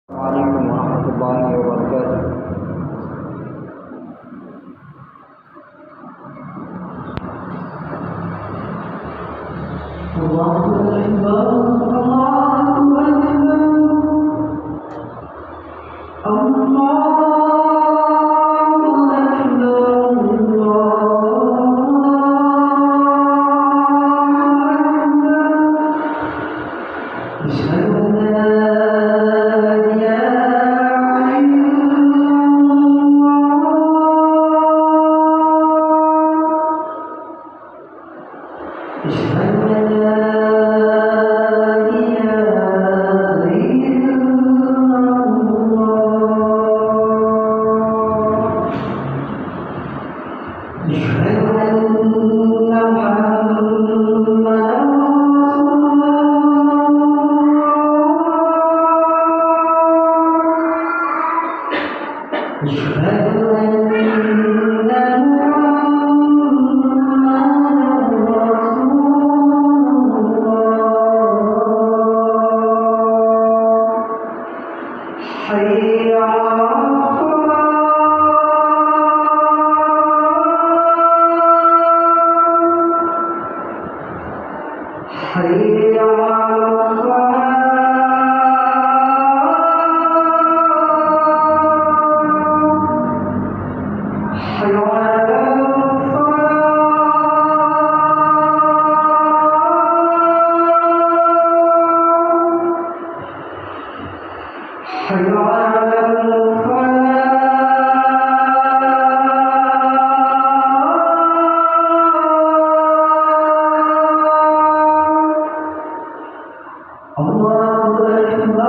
Assalamualaikum warahmatullahi wabarakatuh. Allahu Akbar, Allahu Akbar, Allahu Akbar, Asyhadu an la ilaha illallah. Asyhadu an la ilaha illallah. Asyhadu anna Muhammadan Rasulullah. Asyhadu anna Muhammadan Rasulullah. Hayya 'alal falah. Hayya 'alal falah. Hayya 'alal falah. Hayya 'alal falah. Allahu Akbar,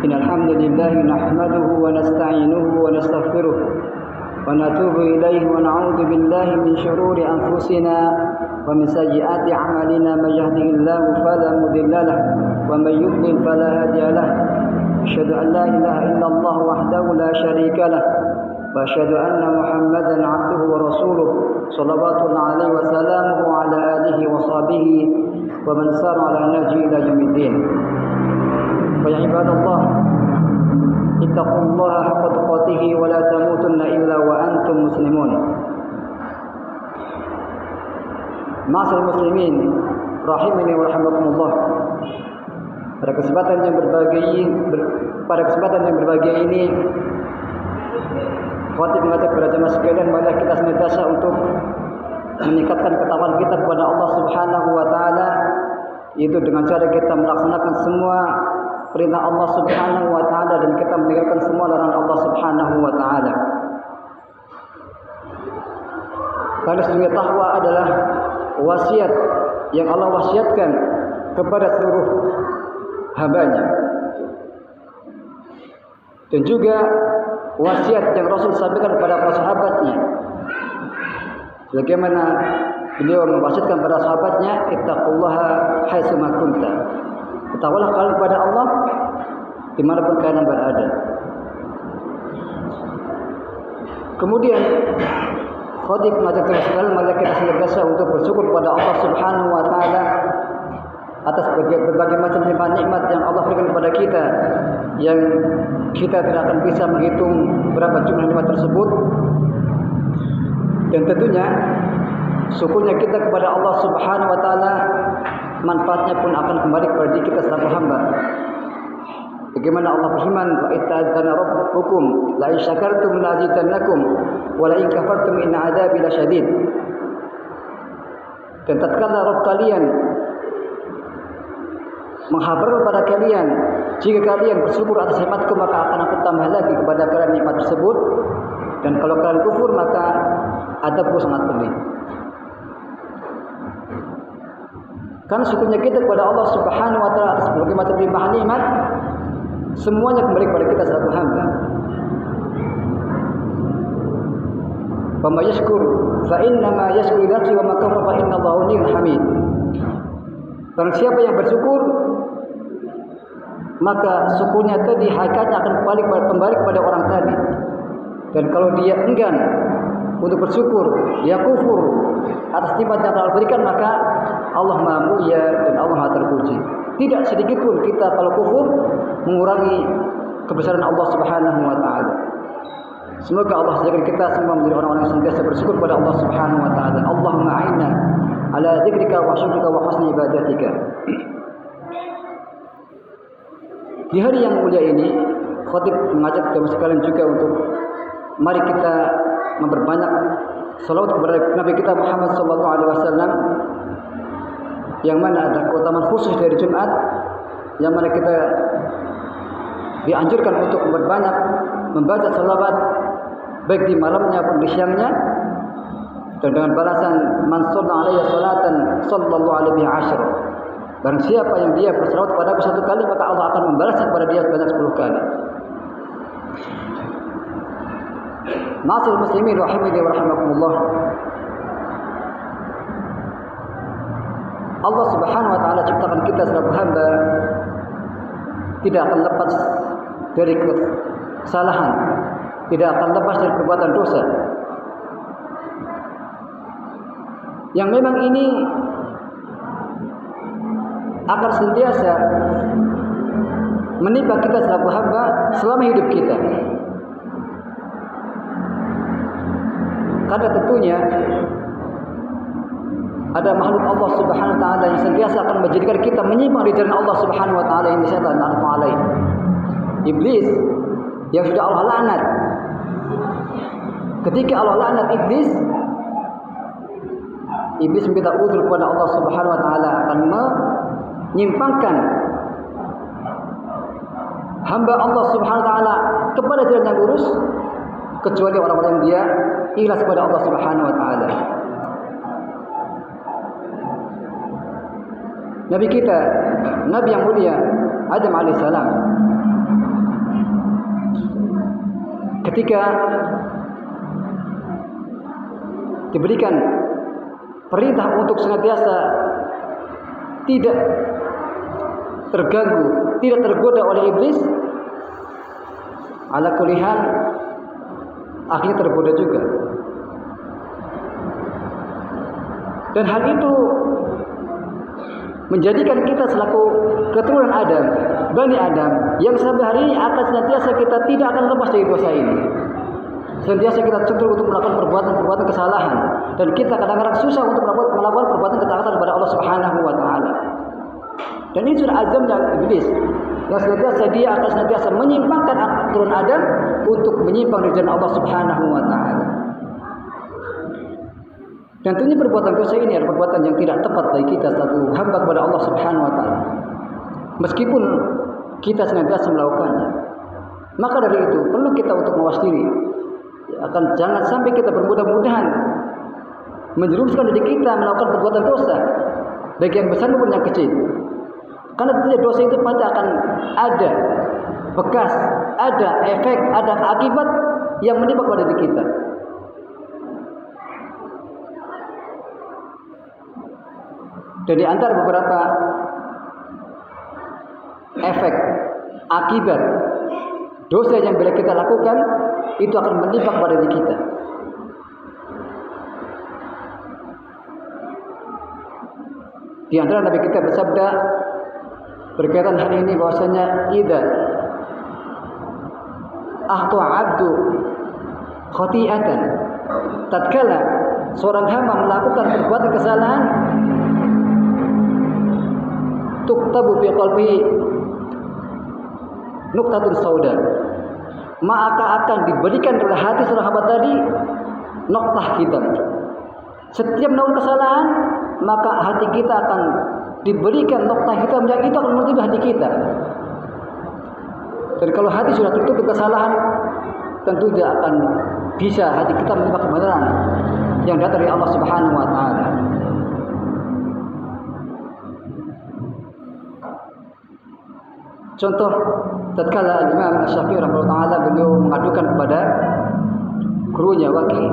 Innal hamdalillah nahmaduhu wa nasta'inuhu wa nastaghfiruh wa natubu ilayhi wa na'udzu billahi min shururi anfusina wa min sayyiati a'malina may yahdihillahu fala mudilla lahu wa may yudlil fala hadiya lahu. Asyhadu an la ilaha illallah wahdahu la syarika lahu wa asyhadu anna Muhammadan 'abduhu wa rasuluh shallallahu alaihi wa sallamuhu ala alihi wa sahbihi wa man sara ala nahji ila yaumiddin. Ya ibadallah, ittaqullaha haqqa tuqatih wa la tamutunna illa wa antum muslimun. Ma'asyiral muslimin rahimani wa rahimakumullah. Pada kesempatan yang berbahagia ini, khatib mengatakan kepada jemaah sekalian, marilah kita senantiasa untuk meningkatkan ketakwaan kita kepada Allah Subhanahu wa taala, yaitu dengan cara kita melaksanakan semua perintah Allah Subhanahu wa taala dan kita meninggalkan semua larangan Allah Subhanahu wa taala. Karena sesungguhnya takwa adalah wasiat yang Allah wasiatkan kepada seluruh hamba-Nya. Dan juga wasiat yang Rasul sampaikan kepada para sahabatnya. Bagaimana beliau mewasiatkan kepada sahabatnya, ittaqullaha haitsu ma kunta. Ketahuilah kalian kepada Allah dimanapun kalian berada. Kemudian khatib mengatakan sekalian, mari kita senantiasa untuk bersyukur kepada Allah Subhanahu wa taala atas berbagai macam nikmat yang Allah berikan kepada kita, yang kita tidak akan bisa menghitung berapa jumlah nikmat tersebut. Dan tentunya syukurnya kita kepada Allah Subhanahu wa taala, manfaatnya pun akan kembali kepada diri kita selaku hamba. Bagaimana Allah berfirman, wa itta'adzana rabbukum la in syakartum la azidannakum wa la in kafartum inna 'adzabi lasyadid. Dan tatkala Rabb kalian menghabarkan kepada kalian, jika kalian bersyukur atas nikmatku maka akan aku tambah lagi kepada kalian nikmat tersebut, dan kalau kalian kufur maka adabku sangat pedih. Karena syukurnya kita kepada Allah Subhanahu wa taala atas berbagai macam limpahan nikmat, semuanya kembali kepada kita selaku hamba. Fama yashkur fa innama yashkuru nafsi wa ma kafara fa innallaha ghaniyyun hamid. Barang siapa yang bersyukur, maka syukurnya tadi hakikatnya akan kembali kepada orang tadi. Dan kalau dia enggan untuk bersyukur, dia kufur atas nikmat yang telah diberikan, maka Allah Maha Mulia dan Allah Maha Terpuji. Tidak sedikit pun kita kalau kufur mengurangi kebesaran Allah Subhanahu wa taala. Semoga Allah jadikan kita semua menjadi orang-orang yang senantiasa bersyukur kepada Allah Subhanahu wa taala. Allahumma a'inna ala dzikrika wa syukrika wa husni ibadatika. Di hari yang mulia ini, khatib mengajak kita sekalian juga untuk mari kita memperbanyak salawat kepada Nabi kita Muhammad sallallahu alaihi wasallam, yang mana ada keutamaan khusus dari Jumat, yang mana kita dianjurkan untuk memperbanyak membaca salawat baik di malamnya maupun di siangnya, dan dengan balasan man shalla alaihi salatan sallallahu alaihi asyra. Barang siapa yang dia bersalawat kepada aku 1 kali, maka Allah akan membalasnya kepada dia sebanyak 10 kali. Ma'asyiral muslimin rahimani wa rahimakumullah. Allah Subhanahu wa taala ciptakan kita selaku hamba tidak akan lepas dari kesalahan, tidak akan lepas dari perbuatan dosa. Yang memang ini akan senantiasa menimpa kita selaku hamba selama hidup kita. Karena tentunya ada makhluk Allah Subhanahu wa taala yang senantiasa akan menjadikan kita menyimpang di jalan Allah Subhanahu wa taala, yang setan alaihi. Iblis yang sudah Allah laknat. Ketika Allah laknat iblis, iblis minta uzur kepada Allah Subhanahu wa taala akan menyimpangkan hamba Allah Subhanahu wa taala kepada jalan yang lurus, kecuali orang-orang yang dia ikhlas kepada Allah Subhanahu wa taala. Nabi kita, Nabi yang mulia Adam alaihissalam, ketika diberikan perintah untuk senantiasa tidak terganggu, tidak tergoda oleh iblis, ala kulli hal akhirnya tergoda juga. Dan hal itu menjadikan kita selaku keturunan Adam, Bani Adam, yang sampai hari ini akan senantiasa kita tidak akan lepas dari dosa ini. Senantiasa kita cenderung untuk melakukan perbuatan-perbuatan kesalahan, dan kita kadang-kadang susah untuk melakukan perbuatan ketaatan kepada Allah Subhanahu wa taala. Dan ini sudah azamnya iblis, yang senantiasa dia akan senantiasa menyimpangkan keturunan Adam untuk menyimpang dari jalan Allah Subhanahu wa taala. Dan tentunya perbuatan dosa ini adalah perbuatan yang tidak tepat bagi kita selaku hamba kepada Allah Subhanahu wa taala. Meskipun kita senantiasa melakukannya, maka dari itu perlu kita untuk mawas diri. Akan jangan sampai kita bermudah-mudahan menjerumuskan diri kita melakukan perbuatan dosa, baik yang besar maupun yang kecil. Karena tentunya dosa itu pasti akan ada bekas, ada efek, ada akibat yang menimpa pada diri kita. Dan di antara beberapa efek akibat dosa yang bila kita lakukan, itu akan menimpa kepada diri kita. Di antara Nabi kita bersabda berkaitan hal ini bahwasanya idza akhta 'abdu khati'atan, tatkala seorang hamba melakukan perbuatan kesalahan, tuktabu fi qalbihi nuqtatun sauda, maka akan diberikan oleh hati seorang hamba tadi noktah hitam. Setiap melakukan kesalahan, maka hati kita akan diberikan nokta hitam yang itu akan menutupi hati kita. Dan kalau hati sudah tertutup kesalahan, tentu tidak akan bisa hati kita menerima kebenaran yang datang dari Allah Subhanahu wa taala. Contoh, tatkala Imam Syafi'i rahimahullah taala beliau mengadukan kepada gurunya Waqi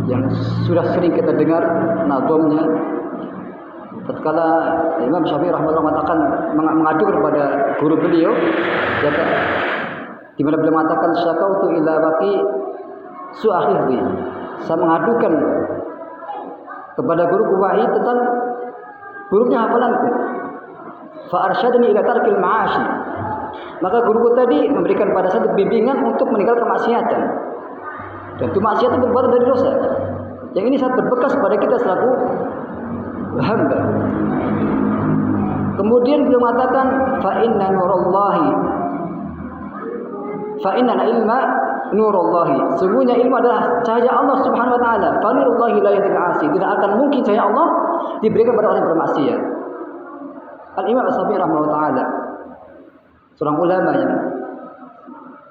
yang sudah sering kita dengar nazamnya. Tatkala Imam Syafi'i rahimahullah mengatakan mengadukan kepada guru beliau, di mana beliau mengatakan syakautu ila Waqi su'akhidhi. Saya mengadukan kepada guruku Waqi tentang buruknya hafalanku. Fa arsyadani ila tarkil ma'ashi. Maka guruku tadi memberikan pada saya bimbingan untuk meninggalkan kemaksiatan. Dan itu maksiat itu berbuat dari dosa. Yang ini sangat berbekas pada kita selaku hamba. Kemudian beliau mengatakan fa inna ilma nurullahi. Sungguhnya ilmu adalah cahaya Allah Subhanahu wa taala. Fa nurullahi la yahdil 'asi. Tidak akan mungkin cahaya Allah diberikan kepada orang yang bermaksiat. Al-Imam As-Syafi'i rahimahullah taala, seorang ulama yang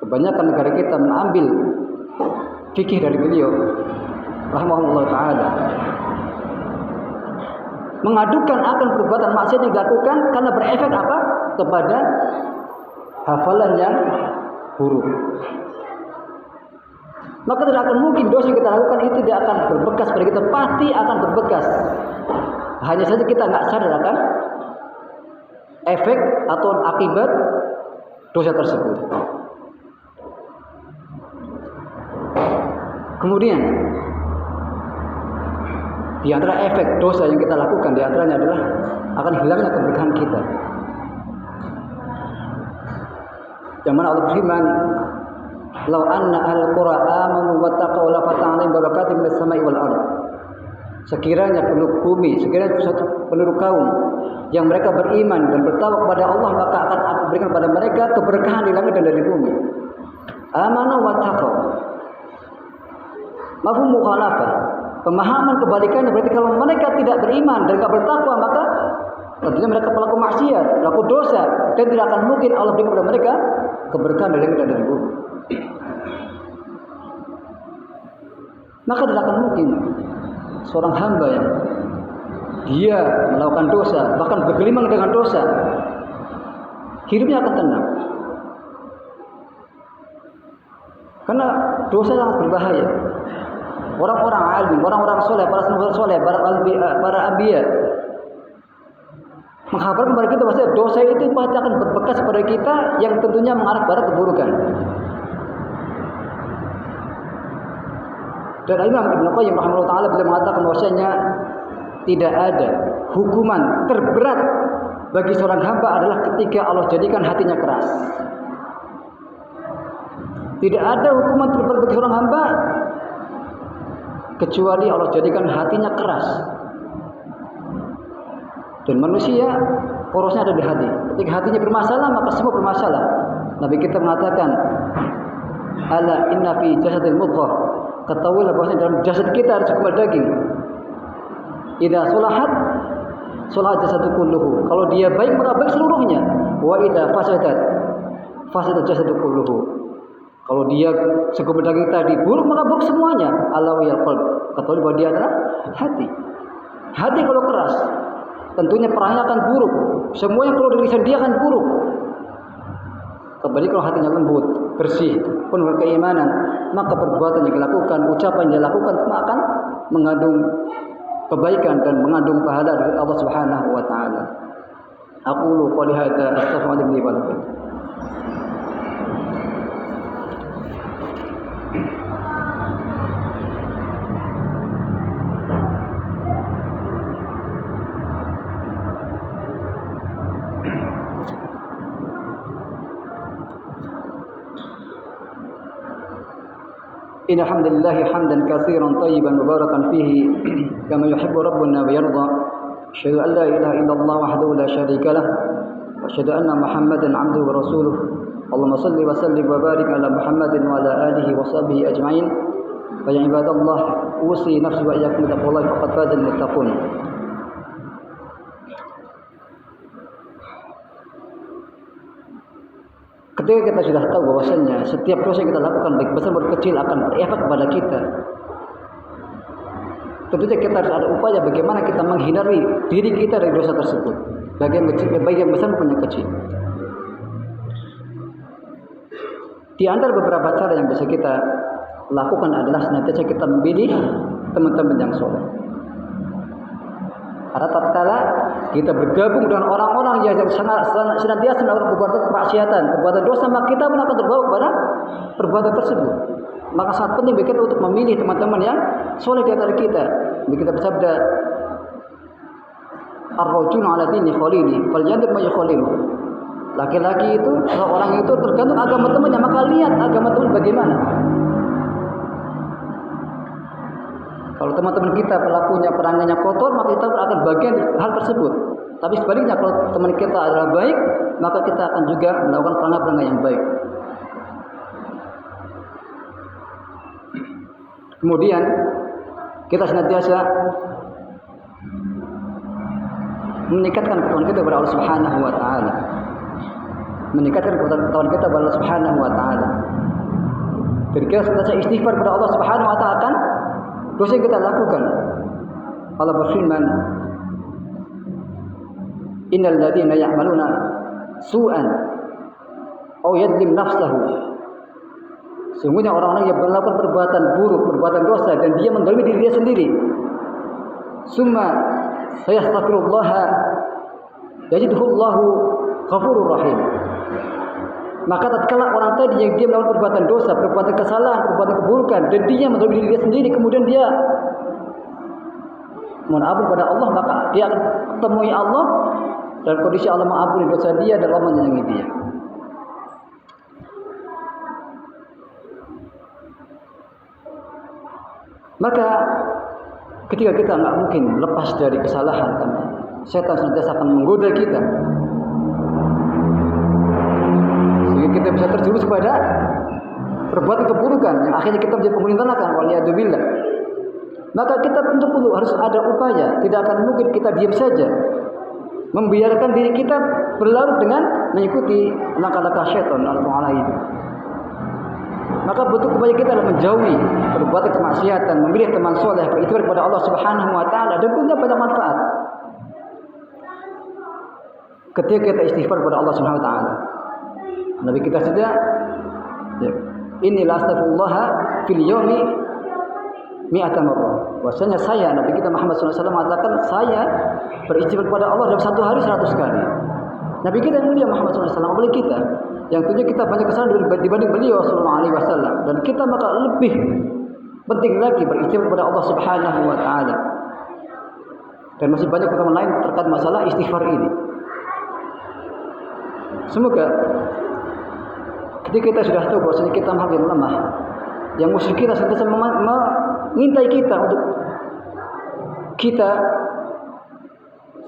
kebanyakan negara kita mengambil fikih dari beliau rahimahullah taala, mengadukan akan perbuatan maksiat yang dilakukan karena berefek apa? Kepada hafalan yang buruk. Maka tidak akan mungkin dosa yang kita lakukan itu tidak akan berbekas pada kita, pasti akan berbekas. Hanya saja kita nggak sadar akan efek atau akibat dosa tersebut. Kemudian di antara efek dosa yang kita lakukan di antaranya adalah akan hilangnya keberkahan kita. Yang mana Allah berfirman, "Lau anna al-qura amanu wattaqaw la fatahna barakatim minas sama'i wal ardh." Sekiranya penduduk bumi, sekiranya suatu penduduk kaum yang mereka beriman dan bertawakal kepada Allah, maka akan aku berikan kepada mereka keberkahan di langit dan dari bumi. Amanu wattaqaw. Mafhum mukhalafah. Pemahaman kebalikannya berarti kalau mereka tidak beriman dan tidak bertakwa, maka tentunya mereka pelaku maksiat, pelaku dosa, dan tidak akan mungkin Allah berikan kepada mereka keberkahan dari langit dan dari bumi. Maka tidak akan mungkin seorang hamba yang dia melakukan dosa, bahkan bergelimang dengan dosa, hidupnya akan tenang. Karena dosa sangat berbahaya. Orang-orang alim, orang-orang soleh, para sahabat soleh, para anbiya menghabarkan kepada kita bahwa dosa itu pasti akan berbekas pada kita yang tentunya mengarah kepada keburukan. Dan Imam Ibnu Qayyim rahimahullah taala beliau mengatakan bahwasanya tidak ada hukuman terberat bagi seorang hamba adalah ketika Allah jadikan hatinya keras. Tidak ada hukuman terberat bagi seorang hamba kecuali Allah jadikan hatinya keras. Dan manusia porosnya ada di hati. Ketika hatinya bermasalah, maka semua bermasalah. Nabi kita mengatakan, "Ala inna fi jasadil mudghah." Ketahuilah bahwasanya dalam jasad kita ada segumpal daging. Idza sulahat sulahat jasadu kulluhu. Kalau dia baik maka baik seluruhnya. Wa idza fasadat fasadat jasadu kulluhu. Kalau dia segumpal daging tadi buruk maka buruk semuanya. Ala wa qalb. Ketahuilah bahwa dia adalah hati. Hati kalau keras, tentunya perahnya akan buruk. Semuanya kalau dari lisan dia akan buruk. Kembali kalau hatinya lembut, bersih, penuh keimanan, maka perbuatan yang dilakukan, ucapan yang dilakukan semua akan mengandung kebaikan dan mengandung pahala dari Allah Subhanahu wa taala. Aqulu qouli hadza astaghfirullahi wa lakum. إن الحمد لله حمدا كثيرا طيبا مباركا فيه كما يحب ربنا ويرضى أشهد أن لا إله إلا الله وحده لا شريك له وأشهد أن محمدا عبده ورسوله اللهم صل وسلم وبارك على محمد وعلى آله وصحبه أجمعين فيا عباد الله أوصي نفسي وإياكم بتقوى الله فقد فاز المتقون. Ketika kita sudah tahu bahwasanya setiap dosa yang kita lakukan baik besar maupun kecil akan berefek kepada kita, tentunya kita harus ada upaya bagaimana kita menghindari diri kita dari dosa tersebut, baik yang kecil, baik yang besar maupun yang kecil. Di antara beberapa cara yang bisa kita lakukan adalah senantiasa kita memilih teman-teman yang soleh. Karena tatkala kita bergabung dengan orang-orang yang senantiasa melakukan perbuatan kemaksiatan, perbuatan dosa, maka kita pun akan terbawa kepada perbuatan tersebut. Maka sangat penting bagi kita untuk memilih teman-teman yang soleh di antara kita. Bagi kita bersabda, ar-rajulu ala dini khalili, falyanzur ma yukhalilu. Laki-laki itu, orang itu tergantung agama temannya, maka lihat agama teman bagaimana. Kalau teman-teman kita pelakunya perangannya kotor, maka kita akan bagian hal tersebut. Tapi sebaliknya kalau teman kita adalah baik, maka kita akan juga melakukan perangai-perangai yang baik. Kemudian kita senantiasa meningkatkan ketakwaan kita kepada Allah Subhanahu wa taala. Meningkatkan ketakwaan kita kepada Allah Subhanahu wa taala. Dan kita senantiasa istighfar kepada Allah Subhanahu wa taala akan dosa yang kita lakukan. Allah berfirman, innal ladzina ya'maluna su'an aw yadlim nafsahu. Sungguhnya orang-orang yang melakukan perbuatan buruk, perbuatan dosa, dan dia mendolimi diri dia sendiri. Summa sayastaghfirullah yajidullahu ghafurur rahim. Maka tatkala orang tadi yang dia melakukan perbuatan dosa, perbuatan kesalahan, perbuatan keburukan, dan dia mendolimi diri dia sendiri, kemudian dia mohon ampun kepada Allah, maka dia akan temui Allah dan kondisi Allah mengampuni dosa dia dan Allah menyayangi dia. Maka ketika kita nggak mungkin lepas dari kesalahan, karena setan senantiasa akan menggoda kita, sehingga kita bisa terjerumus pada perbuatan keburukan yang akhirnya kita menjadi penghuni neraka, waliyadzubillah. Maka kita tentu harus ada upaya. Tidak akan mungkin kita diam saja, membiarkan diri kita berlarut dengan mengikuti langkah-langkah syaitan al-mu'alai itu. Maka bentuk upaya kita adalah menjauhi perbuatan kemaksiatan, memilih teman soleh, berikhtiar kepada Allah Subhanahu wa taala, dan punya banyak manfaat. Ketika kita istighfar kepada Allah Subhanahu wa taala, Nabi kita saja, inilah astaghfirullah fil yaumi mi'ata marrah. Bahwasanya saya, Nabi kita Muhammad SAW mengatakan, saya beristighfar kepada Allah dalam satu hari 100 kali. Nabi kita yang mulia Muhammad SAW, apalagi kita yang tentunya kita banyak kesalahan dibanding beliau Sallallahu Alaihi Wasallam, dan kita maka lebih penting lagi beristighfar kepada Allah Subhanahu Wa Taala. Dan masih banyak keutamaan lain terkait masalah istighfar ini. Semoga ketika kita sudah tahu bahwasanya kita makin lemah, yang musuh kita senantiasa mengintai kita untuk kita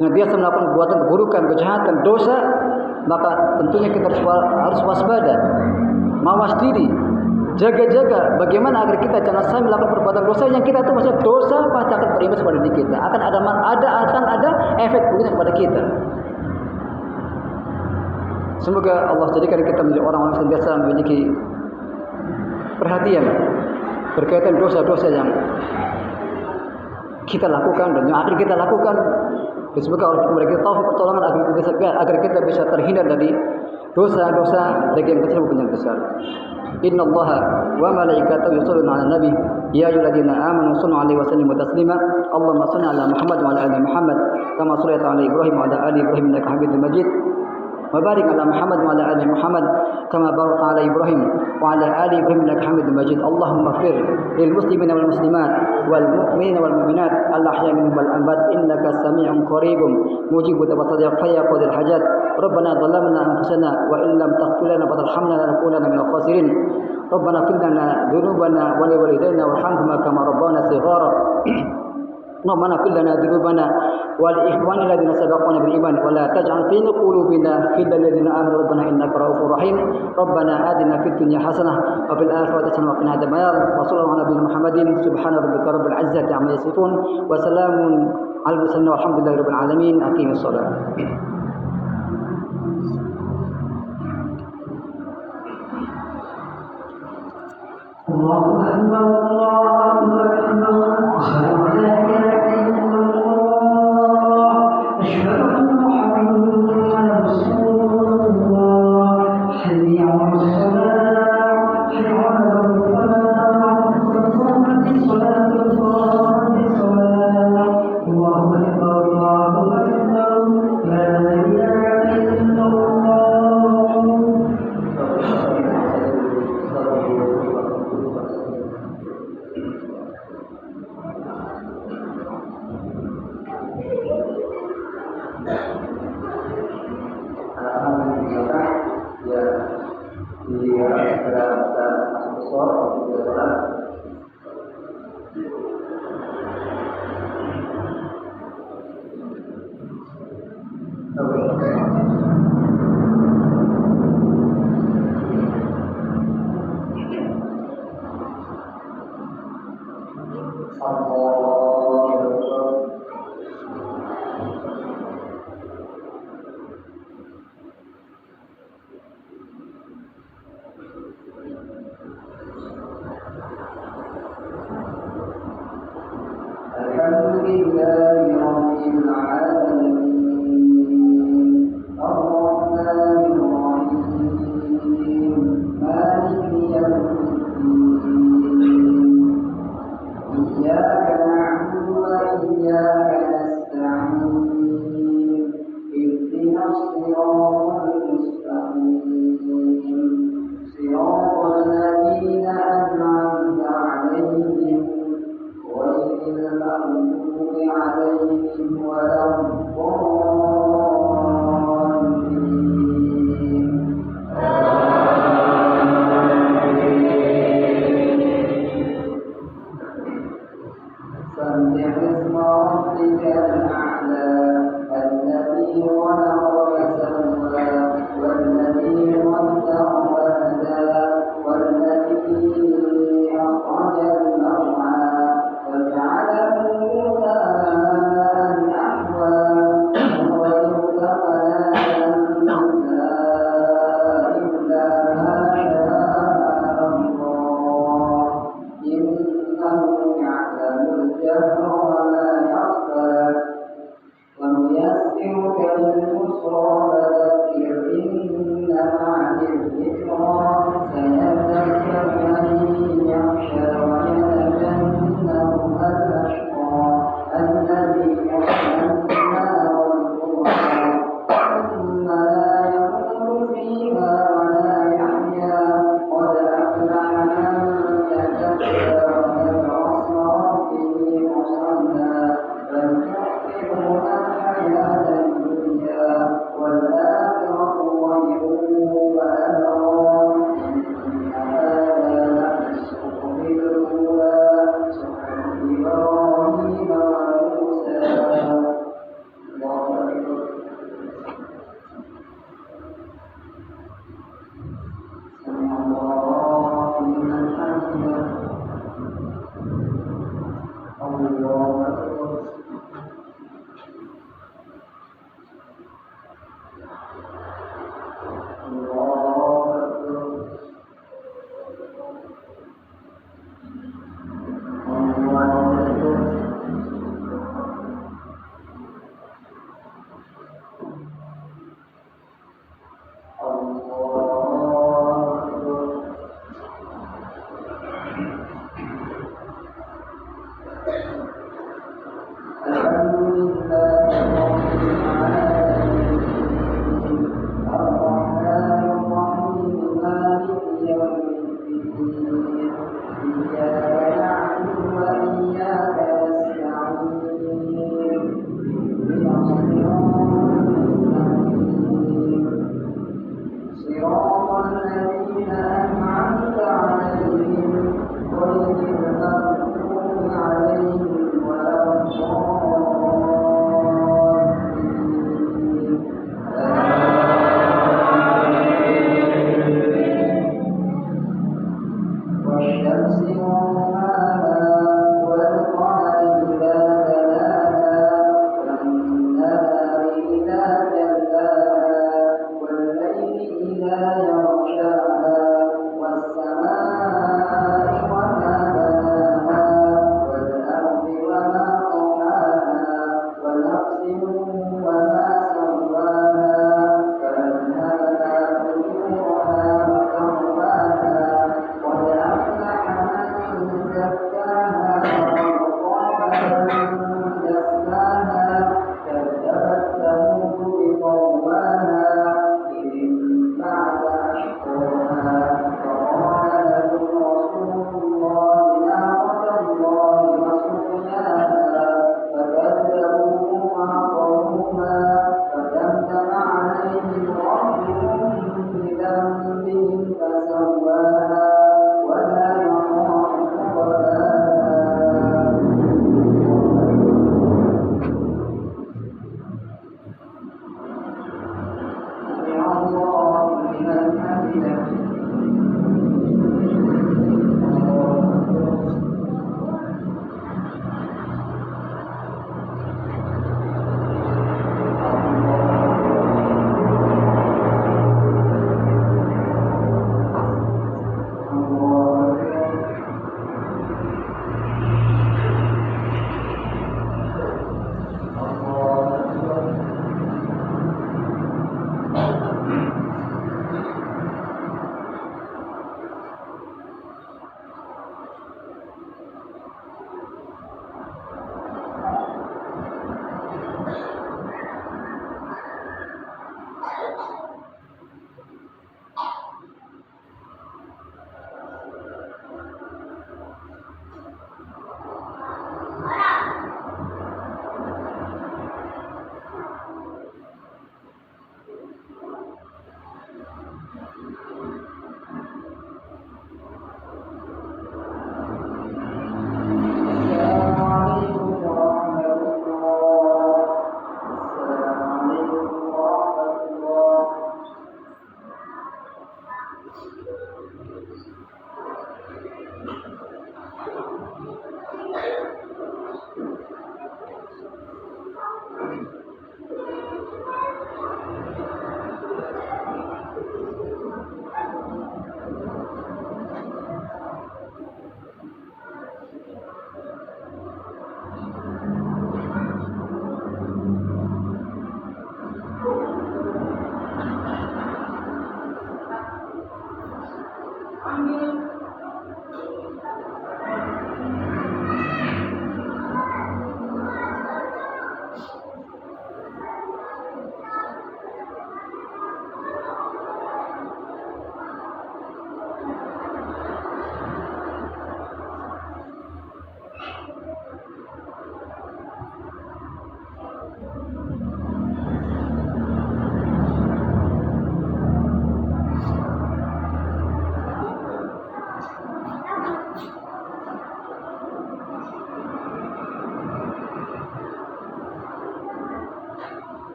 senantiasa melakukan perbuatan keburukan, kejahatan, dosa, maka tentunya kita harus waspada, mawas diri, jaga-jaga bagaimana agar kita jangan sampai melakukan perbuatan dosa yang kita tahu maksudnya dosa pasti akan berimbas pada diri kita, akan ada efek buruknya kepada kita. Semoga Allah jadikan kita menjadi orang-orang yang senantiasa memiliki perhatian berkaitan dosa-dosa yang kita lakukan dan yang akan kita lakukan. Dan semoga Allah memberi kita taufik pertolongan agar kita bisa terhindar dari dosa-dosa baik yang kecil maupun yang besar. Innallaha wa malaikatahu yusholluna 'alan nabi ya ayyuhalladzina amanu shallu 'alaihi wa sallimu taslima. Allahumma shalli 'ala Muhammad wa 'ala ali Muhammad kama shallaita 'ala Ibrahim wa 'ala ali Ibrahim innaka Hamidum Majid. وبارك على محمد وعلى آل محمد كما باركت على إبراهيم وعلى آل إبراهيم إنك حميد مجيد. اللهم اغفر للمسلمين والمسلمات والمؤمنين والمؤمنات الأحياء منهم والأموات إنك سميع قريب مجيب دعوات يا قاضي الحاجات. ربنا ظلمنا أنفسنا وإن لم تغفر لنا وترحمنا لنكونن من الخاسرين. ربنا اغفر لنا ذنوبنا ولوالدينا وارحمهما كما ربونا صغارا. ربنا اغفر لنا ذنوبنا ولإخواننا الذين سبقونا بالإيمان ولا تجعل في قلوبنا غلا للذين آمنوا ربنا إنك رؤوف رحيم. ربنا آتنا في الدنيا حسنة وفي الآخرة حسنة وقنا عذاب النار. وصلى الله على نبينا محمد سبحان ربك رب العزة عما يصفون وسلام على المرسلين والحمد لله رب العالمين. أقيموا الصلاة. إذا